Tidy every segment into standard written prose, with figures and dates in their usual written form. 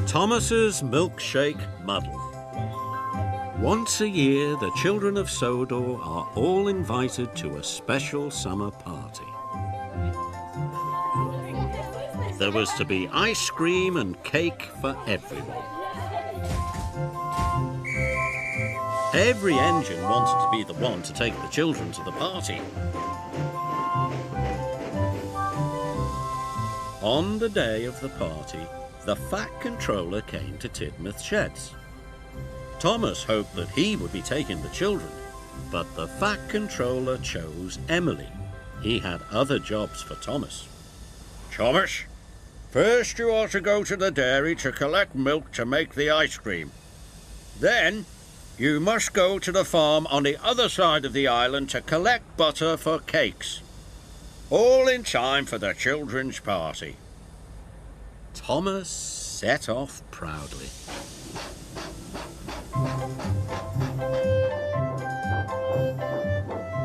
Thomas's Milkshake Muddle. Once a year, the children of Sodor are all invited to a special summer party. There was to be ice cream and cake for everyone. Every engine wanted to be the one to take the children to the party. On the day of the party, the Fat Controller came to Tidmouth Sheds. Thomas hoped that he would be taking the children, but the Fat Controller chose Emily. He had other jobs for Thomas. Thomas, first you are to go to the dairy to collect milk to make the ice cream. Then you must go to the farm on the other side of the island to collect butter for cakes. All in time for the children's party. Thomas set off proudly.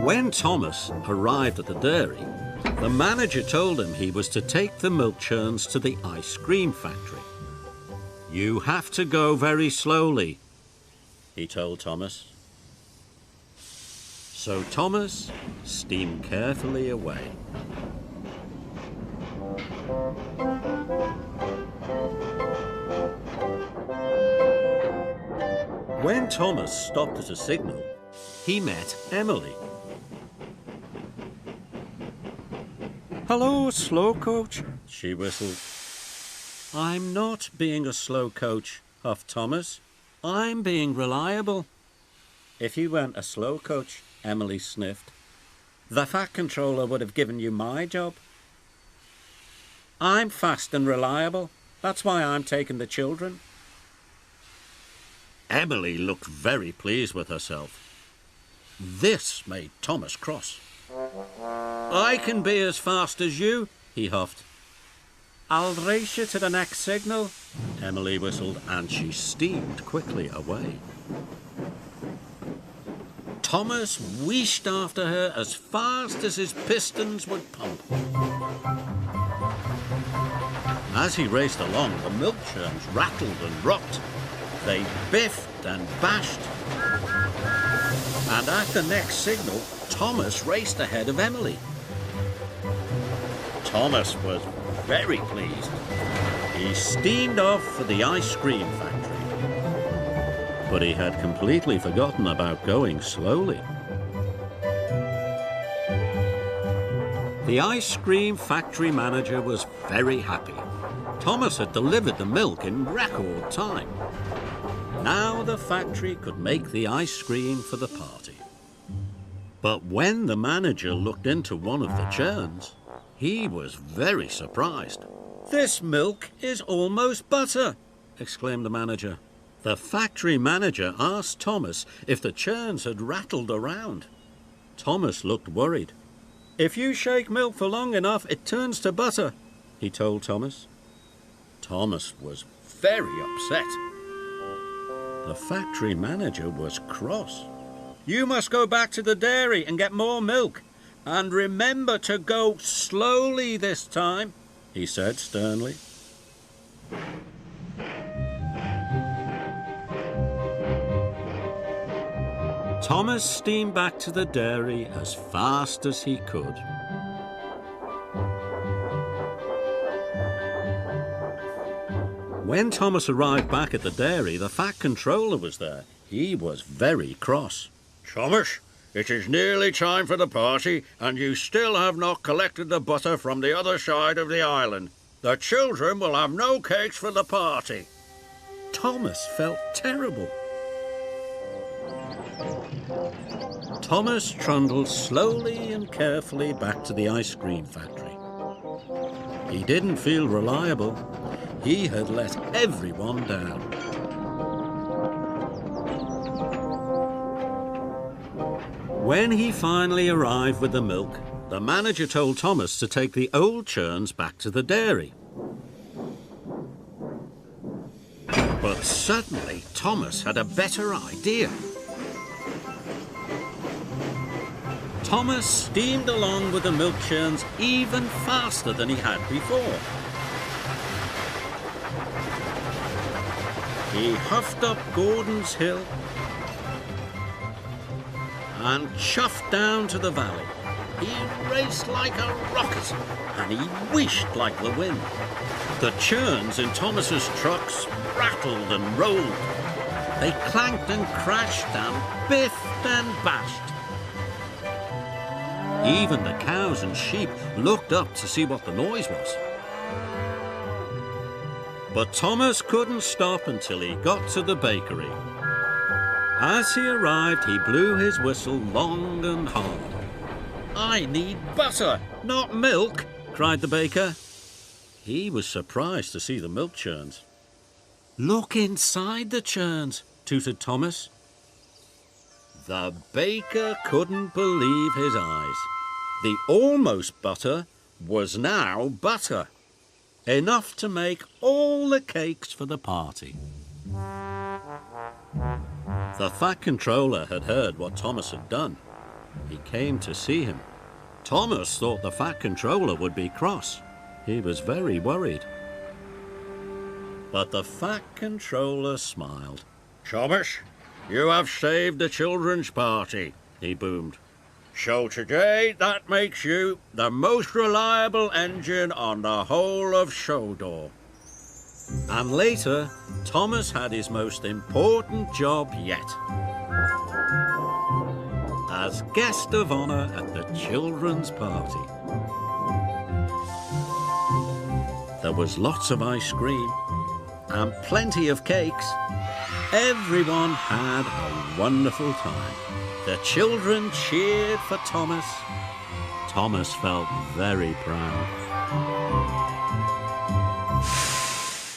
When Thomas arrived at the dairy, the manager told him he was to take the milk churns to the ice cream factory. "You have to go very slowly," he told Thomas. So Thomas steamed carefully away. When Thomas stopped at a signal, he met Emily. "Hello, slow coach," she whistled. "I'm not being a slow coach," huffed Thomas. "I'm being reliable." "If you weren't a slow coach," Emily sniffed, "the Fat Controller would have given you my job." "I'm fast and reliable. That's why I'm taking the children." Emily looked very pleased with herself. This made Thomas cross. "I can be as fast as you," he huffed. "I'll race you to the next signal," Emily whistled, and she steamed quickly away. Thomas wheeshed after her as fast as his pistons would pump. As he raced along, the milk churns rattled and rocked. They biffed and bashed. And at the next signal, Thomas raced ahead of Emily. Thomas was very pleased. He steamed off for the ice cream factory. But he had completely forgotten about going slowly. The ice cream factory manager was very happy. Thomas had delivered the milk in record time. Now the factory could make the ice cream for the party. But when the manager looked into one of the churns, he was very surprised. "This milk is almost butter," exclaimed the manager. The factory manager asked Thomas if the churns had rattled around. Thomas looked worried. "If you shake milk for long enough, it turns to butter," he told Thomas. Thomas was very upset. The factory manager was cross. "You must go back to the dairy and get more milk. And remember to go slowly this time," he said sternly. Thomas steamed back to the dairy as fast as he could. When Thomas arrived back at the dairy, the Fat Controller was there. He was very cross. "Thomas, it is nearly time for the party, and you still have not collected the butter from the other side of the island. The children will have no cakes for the party." Thomas felt terrible. Thomas trundled slowly and carefully back to the ice cream factory. He didn't feel reliable. He had let everyone down. When he finally arrived with the milk, the manager told Thomas to take the old churns back to the dairy. But suddenly, Thomas had a better idea. Thomas steamed along with the milk churns even faster than he had before. He huffed up Gordon's Hill and chuffed down to the valley. He raced like a rocket and he whished like the wind. The churns in Thomas's trucks rattled and rolled. They clanked and crashed and biffed and bashed. Even the cows and sheep looked up to see what the noise was. But Thomas couldn't stop until he got to the bakery. As he arrived, he blew his whistle long and hard. "I need butter, not milk," cried the baker. He was surprised to see the milk churns. "Look inside the churns," tooted Thomas. The baker couldn't believe his eyes. The almost butter was now butter, enough to make all the cakes for the party. The Fat Controller had heard what Thomas had done. He came to see him. Thomas thought the Fat Controller would be cross. He was very worried. But the Fat Controller smiled. "Thomas, you have saved the children's party," he boomed. "So today that makes you the most reliable engine on the whole of Sodor." And later, Thomas had his most important job yet. As guest of honor at the children's party. There was lots of ice cream and plenty of cakes. Everyone had a wonderful time. The children cheered for Thomas. Thomas felt very proud.